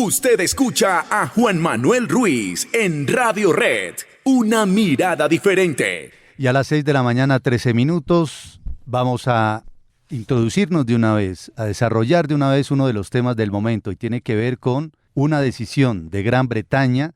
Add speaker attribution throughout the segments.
Speaker 1: Usted escucha a Juan Manuel Ruiz en Radio Red, una mirada diferente.
Speaker 2: Y a las 6 de la mañana, 13 minutos, vamos a introducirnos de una vez, a desarrollar de una vez uno de los temas del momento y tiene que ver con una decisión de Gran Bretaña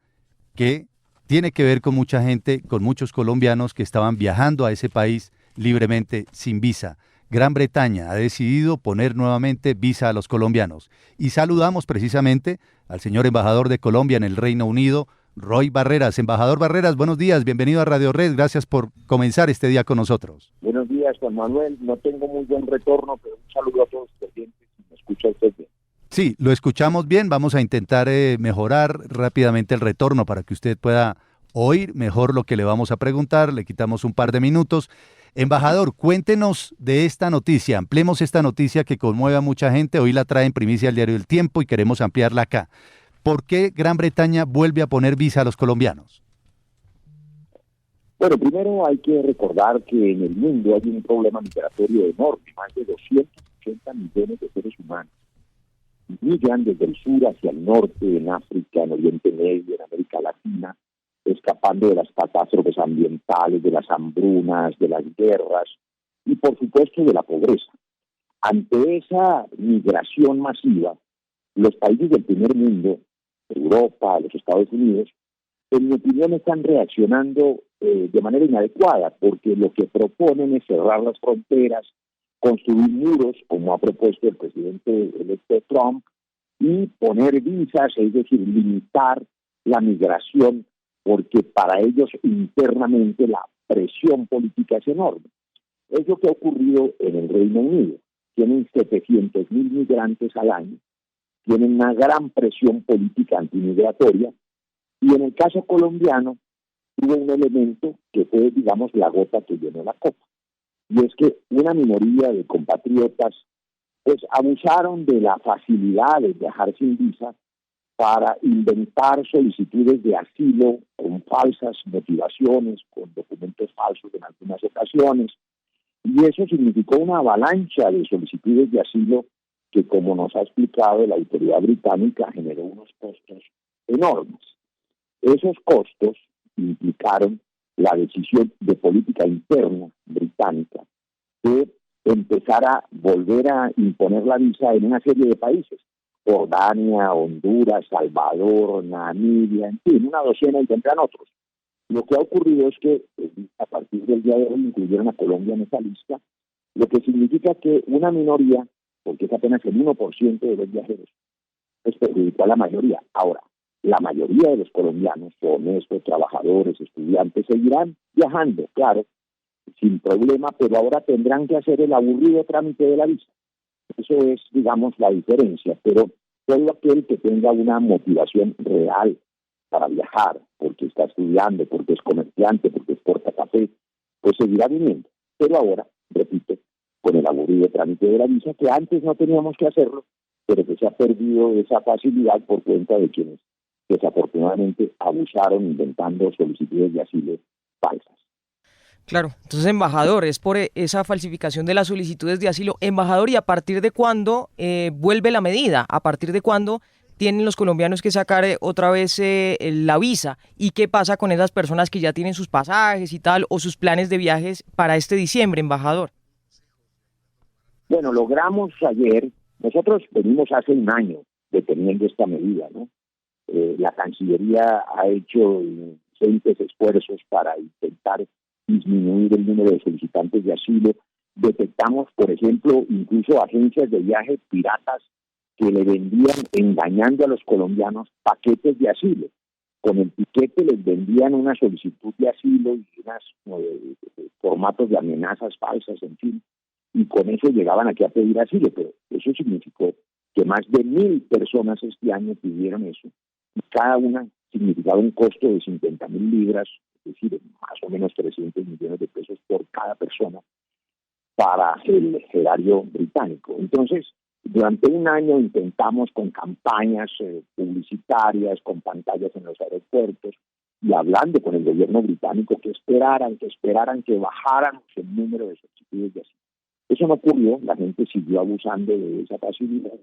Speaker 2: que tiene que ver con mucha gente, con muchos colombianos que estaban viajando a ese país libremente sin visa. Gran Bretaña ha decidido poner nuevamente visa a los colombianos. Y saludamos precisamente al señor embajador de Colombia en el Reino Unido, Roy Barreras. Embajador Barreras, buenos días, bienvenido a Radio Red, gracias por comenzar este día con nosotros.
Speaker 3: Buenos días, Juan Manuel, no tengo muy buen retorno, pero un saludo a todos los oyentes, si me escucha usted bien.
Speaker 2: Sí, lo escuchamos bien, vamos a intentar mejorar rápidamente el retorno para que usted pueda oír mejor lo que le vamos a preguntar, le quitamos un par de minutos. Embajador, cuéntenos de esta noticia, ampliemos esta noticia que conmueve a mucha gente, hoy la trae en primicia el diario El Tiempo y queremos ampliarla acá. ¿Por qué Gran Bretaña vuelve a poner visa a los colombianos?
Speaker 3: Bueno, primero hay que recordar que en el mundo hay un problema migratorio enorme, más de 280 millones de seres humanos. Migran desde el sur hacia el norte, en África, en Oriente Medio, en América Latina, escapando de las catástrofes ambientales, de las hambrunas, de las guerras y, por supuesto, de la pobreza. Ante esa migración masiva, los países del primer mundo, Europa, los Estados Unidos, en mi opinión están reaccionando de manera inadecuada, porque lo que proponen es cerrar las fronteras, construir muros, como ha propuesto el presidente electo Trump, y poner visas, es decir, limitar la migración, porque para ellos internamente la presión política es enorme. Es lo que ha ocurrido en el Reino Unido. Tienen 700,000 migrantes al año, tienen una gran presión política antimigratoria, y en el caso colombiano hubo un elemento que fue, digamos, la gota que llenó la copa. Y es que una minoría de compatriotas pues abusaron de la facilidad de viajar sin visa para inventar solicitudes de asilo con falsas motivaciones, con documentos falsos en algunas ocasiones, y eso significó una avalancha de solicitudes de asilo que, como nos ha explicado la autoridad británica, generó unos costos enormes. Esos costos implicaron la decisión de política interna británica de empezar a volver a imponer la visa en una serie de países: Jordania, Honduras, Salvador, Namibia, en fin, una docena y tendrán otros. Lo que ha ocurrido es que a partir del día de hoy incluyeron a Colombia en esa lista, lo que significa que una minoría, porque es apenas el 1% de los viajeros, pues perjudicó a la mayoría. Ahora, la mayoría de los colombianos, honestos, trabajadores, estudiantes, seguirán viajando, claro, sin problema, pero ahora tendrán que hacer el aburrido trámite de la visa. Eso es, digamos, la diferencia, pero todo aquel que tenga una motivación real para viajar, porque está estudiando, porque es comerciante, porque exporta café, pues seguirá viniendo. Pero ahora, repito, con el aburrido trámite de la visa, que antes no teníamos que hacerlo, pero que se ha perdido esa facilidad por cuenta de quienes desafortunadamente abusaron inventando solicitudes de asilo falsas.
Speaker 4: Claro, entonces, embajador, es por esa falsificación de las solicitudes de asilo. Embajador, ¿y a partir de cuándo vuelve la medida? ¿A partir de cuándo tienen los colombianos que sacar otra vez la visa? ¿Y qué pasa con esas personas que ya tienen sus pasajes y tal, o sus planes de viajes para este diciembre, embajador?
Speaker 3: Bueno, logramos ayer, nosotros venimos hace un año deteniendo esta medida, ¿no? La Cancillería ha hecho ingentes esfuerzos para intentar disminuir el número de solicitantes de asilo. Detectamos, por ejemplo, incluso agencias de viaje piratas que le vendían, engañando a los colombianos, paquetes de asilo. Con el piquete les vendían una solicitud de asilo y unos formatos de amenazas falsas, en fin, y con eso llegaban aquí a pedir asilo, pero eso significó que más de 1,000 personas este año pidieron eso, y cada una significaba un costo de 50,000 libras, es decir, más o menos 300 millones de pesos por cada persona para el erario británico. Entonces, durante un año intentamos con campañas publicitarias, con pantallas en los aeropuertos, y hablando con el gobierno británico que esperaran que bajaran el número de solicitudes de asilo. Eso no ocurrió, la gente siguió abusando de esa facilidad,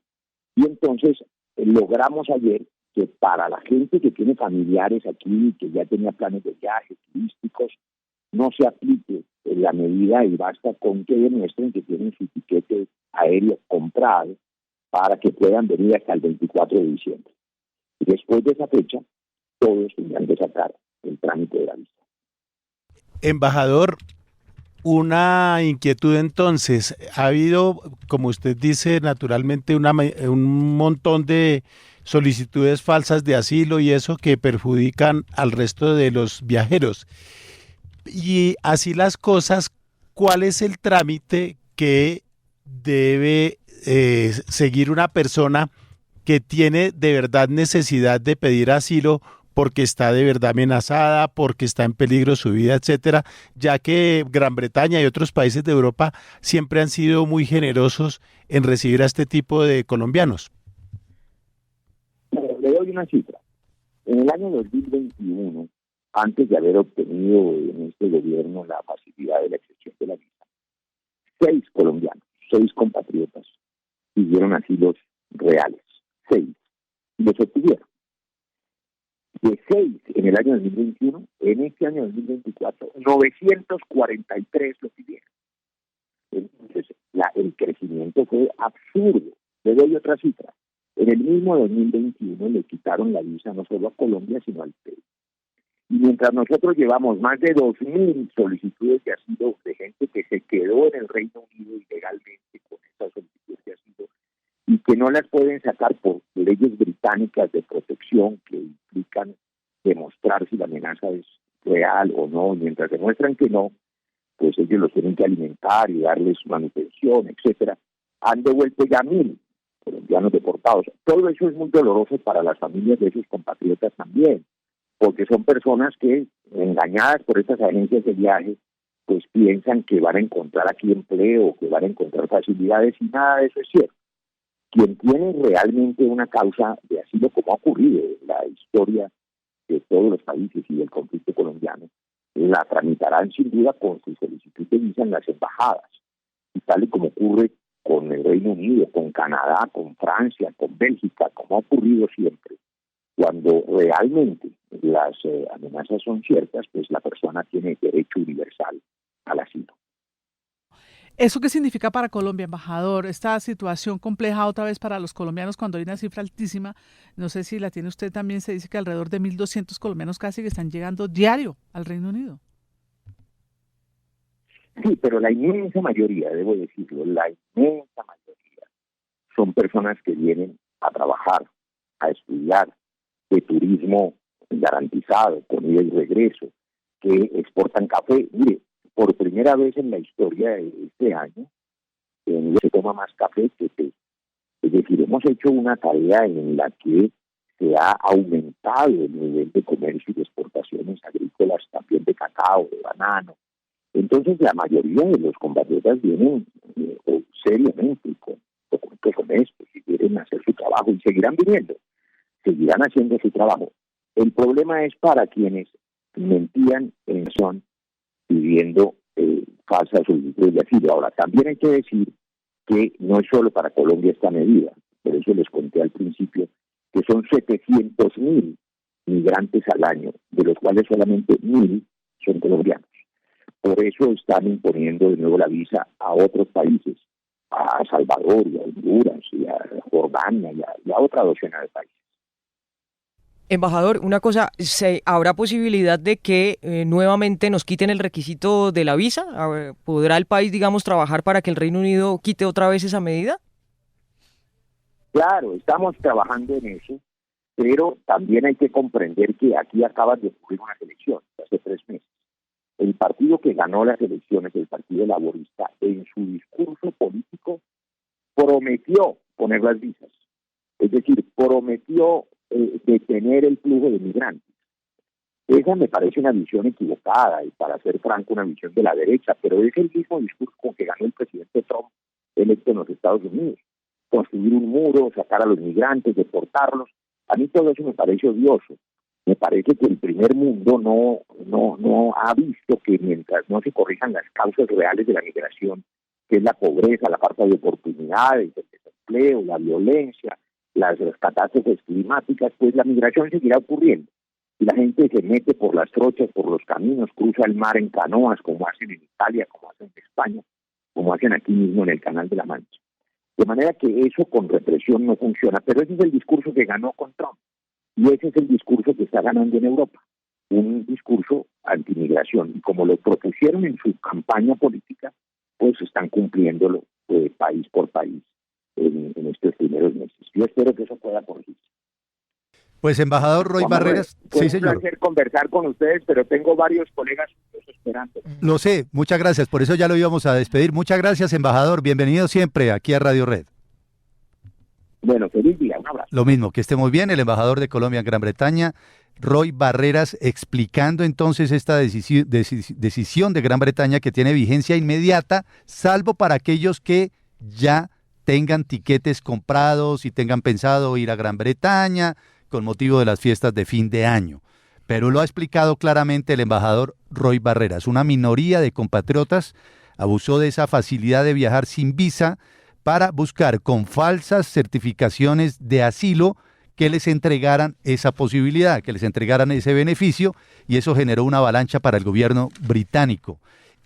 Speaker 3: y entonces logramos ayer que para la gente que tiene familiares aquí, que ya tenía planes de viaje turísticos, no se aplique la medida y basta con que demuestren que tienen su tiquete aéreo comprado para que puedan venir hasta el 24 de diciembre. Y después de esa fecha, todos tendrán que sacar el trámite de la visa.
Speaker 5: Embajador, una inquietud entonces. Ha habido, como usted dice, naturalmente un montón de solicitudes falsas de asilo y eso que perjudican al resto de los viajeros. Y así las cosas, ¿cuál es el trámite que debe seguir una persona que tiene de verdad necesidad de pedir asilo porque está de verdad amenazada, porque está en peligro su vida, etcétera, ya que Gran Bretaña y otros países de Europa siempre han sido muy generosos en recibir a este tipo de colombianos?
Speaker 3: Le doy una cifra. En el año 2021, antes de haber obtenido en este gobierno la facilidad de la excepción de la visa, 6 colombianos, 6 compatriotas, pidieron asilos reales, 6, y los obtuvieron. De 6 en el año 2021, en este año 2024, 943 lo pidieron. Entonces, el crecimiento fue absurdo. Le doy otra cifra. En el mismo 2021 le quitaron la visa no solo a Colombia, sino al Perú. Y mientras nosotros llevamos más de 2.000 solicitudes de asilo de gente que se quedó en el Reino Unido ilegalmente con estas solicitudes de asilo y que no las pueden sacar por leyes británicas de protección que implican demostrar si la amenaza es real o no, y mientras demuestran que no, pues ellos los tienen que alimentar y darles manutención, etcétera. Han devuelto ya 1.000 colombianos deportados. Todo eso es muy doloroso para las familias de esos compatriotas también, porque son personas que, engañadas por estas agencias de viaje, pues piensan que van a encontrar aquí empleo, que van a encontrar facilidades, y nada de eso es cierto. Quien tiene realmente una causa de asilo, como ha ocurrido en la historia de todos los países y del conflicto colombiano, la tramitarán sin duda con su solicitud de visa en las embajadas. Y tal y como ocurre con el Reino Unido, con Canadá, con Francia, con Bélgica, como ha ocurrido siempre, cuando realmente las amenazas son ciertas, pues la persona tiene derecho universal al asilo.
Speaker 6: ¿Eso qué significa para Colombia, embajador? Esta situación compleja otra vez para los colombianos cuando hay una cifra altísima, no sé si la tiene usted también, se dice que alrededor de 1.200 colombianos casi que están llegando diario al Reino Unido.
Speaker 3: Sí, pero la inmensa mayoría, debo decirlo, la inmensa mayoría son personas que vienen a trabajar, a estudiar, de turismo garantizado, con ida y regreso, que exportan café. Mire, por primera vez en la historia de este año, se toma más café que té. Es decir, hemos hecho una tarea en la que se ha aumentado el nivel de comercio y de exportaciones agrícolas, también de cacao, de banano. Entonces, la mayoría de los compatriotas vienen seriamente con esto, si quieren hacer su trabajo, y seguirán viniendo, seguirán haciendo su trabajo. El problema es para quienes mentían son pidiendo falsas solicitudes de asilo. Ahora, también hay que decir que no es solo para Colombia esta medida, por eso les conté al principio que son 700.000 migrantes al año, de los cuales solamente 1.000 son colombianos. Por eso están imponiendo de nuevo la visa a otros países, a Salvador y a Honduras y a Jordania y a otra docena de países.
Speaker 4: Embajador, una cosa, ¿habrá posibilidad de que nuevamente nos quiten el requisito de la visa? ¿Podrá el país, digamos, trabajar para que el Reino Unido quite otra vez esa medida?
Speaker 3: Claro, estamos trabajando en eso, pero también hay que comprender que aquí acaban de ocurrir unas elecciones hace 3 meses. El partido que ganó las elecciones, el Partido Laborista, en su discurso político prometió poner las visas. Es decir, prometió detener el flujo de migrantes. Esa me parece una visión equivocada y, para ser franco, una visión de la derecha, pero es el mismo discurso con que ganó el presidente Trump electo en los Estados Unidos. Construir un muro, sacar a los migrantes, deportarlos. A mí todo eso me parece odioso. Me parece que el primer mundo no ha visto que mientras no se corrijan las causas reales de la migración, que es la pobreza, la falta de oportunidades, el desempleo, la violencia, las catástrofes climáticas, pues la migración seguirá ocurriendo. Y la gente se mete por las trochas, por los caminos, cruza el mar en canoas, como hacen en Italia, como hacen en España, como hacen aquí mismo en el Canal de la Mancha. De manera que eso con represión no funciona, pero ese es el discurso que ganó con Trump. Y ese es el discurso que está ganando en Europa, un discurso antimigración. Y como lo propusieron en su campaña política, pues están cumpliéndolo país por país en estos primeros meses. Yo espero que eso pueda corregirse.
Speaker 2: Pues, embajador Roy Barreras, sí, señor.
Speaker 3: Un placer conversar con ustedes, pero tengo varios colegas esperando.
Speaker 2: Lo sé, muchas gracias, por eso ya lo íbamos a despedir. Muchas gracias, embajador, bienvenido siempre aquí a Radio Red.
Speaker 3: Bueno, feliz día, un abrazo.
Speaker 2: Lo mismo, que esté muy bien, el embajador de Colombia en Gran Bretaña, Roy Barreras, explicando entonces esta decisión de Gran Bretaña que tiene vigencia inmediata, salvo para aquellos que ya tengan tiquetes comprados y tengan pensado ir a Gran Bretaña con motivo de las fiestas de fin de año. Pero lo ha explicado claramente el embajador Roy Barreras. Una minoría de compatriotas abusó de esa facilidad de viajar sin visa para buscar con falsas certificaciones de asilo que les entregaran esa posibilidad, que les entregaran ese beneficio, y eso generó una avalancha para el gobierno británico.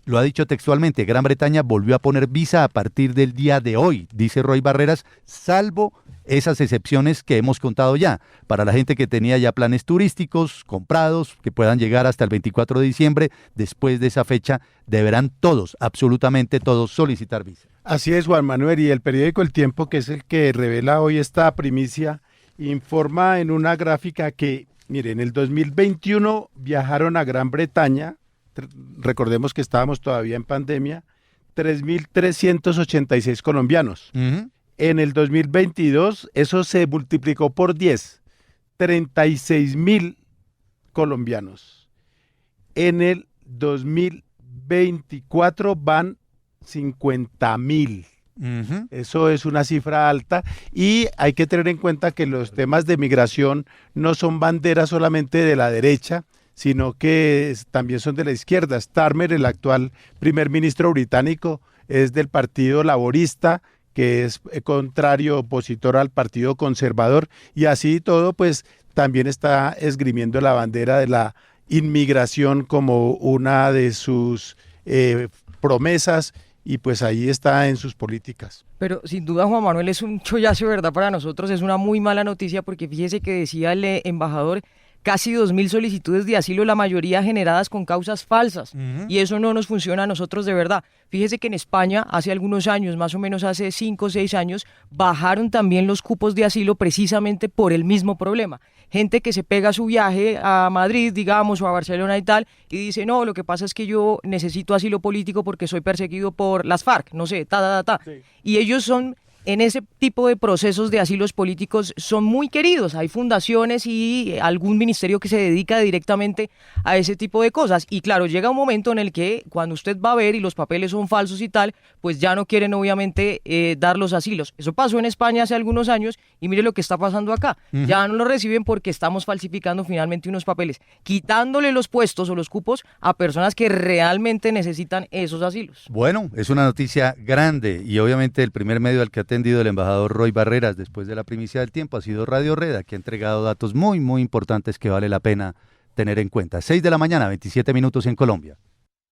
Speaker 2: Lo ha dicho textualmente, Gran Bretaña volvió a poner visa a partir del día de hoy, dice Roy Barreras, salvo esas excepciones que hemos contado ya, para la gente que tenía ya planes turísticos comprados, que puedan llegar hasta el 24 de diciembre, después de esa fecha deberán todos, absolutamente todos, solicitar visa.
Speaker 5: Así es, Juan Manuel, y el periódico El Tiempo, que es el que revela hoy esta primicia, informa en una gráfica que, mire, en el 2021 viajaron a Gran Bretaña, recordemos que estábamos todavía en pandemia, 3.386 colombianos.
Speaker 2: Uh-huh.
Speaker 5: En el 2022 eso se multiplicó por 10, 36.000 colombianos. En el 2024 van 50.000.
Speaker 2: Uh-huh.
Speaker 5: Eso es una cifra alta y hay que tener en cuenta que los temas de migración no son banderas solamente de la derecha, sino que también son de la izquierda. Starmer, el actual primer ministro británico, es del Partido Laborista, que es contrario, opositor al Partido Conservador, y así todo, pues también está esgrimiendo la bandera de la inmigración como una de sus promesas, y pues ahí está en sus políticas.
Speaker 4: Pero sin duda, Juan Manuel, es un chollazo, ¿verdad? Para nosotros es una muy mala noticia, porque fíjese que decía el embajador, casi 2.000 solicitudes de asilo, la mayoría generadas con causas falsas. Uh-huh. Y eso no nos funciona a nosotros de verdad. Fíjese que en España, hace algunos años, más o menos hace 5 o 6 años, bajaron también los cupos de asilo precisamente por el mismo problema. Gente que se pega su viaje a Madrid, digamos, o a Barcelona y tal, y dice, no, lo que pasa es que yo necesito asilo político porque soy perseguido por las FARC, no sé, Sí. Y ellos son... En ese tipo de procesos de asilos políticos son muy queridos. Hay fundaciones y algún ministerio que se dedica directamente a ese tipo de cosas. Y claro, llega un momento en el que cuando usted va a ver y los papeles son falsos y tal, pues ya no quieren obviamente dar los asilos. Eso pasó en España hace algunos años y mire lo que está pasando acá. Uh-huh. Ya no lo reciben porque estamos falsificando finalmente unos papeles, quitándole los puestos o los cupos a personas que realmente necesitan esos asilos.
Speaker 2: Bueno, es una noticia grande y obviamente el primer medio al que atendido el embajador Roy Barreras después de la primicia del tiempo ha sido Radio Red, que ha entregado datos muy, muy importantes que vale la pena tener en cuenta. 6 de la mañana, 27 minutos en Colombia.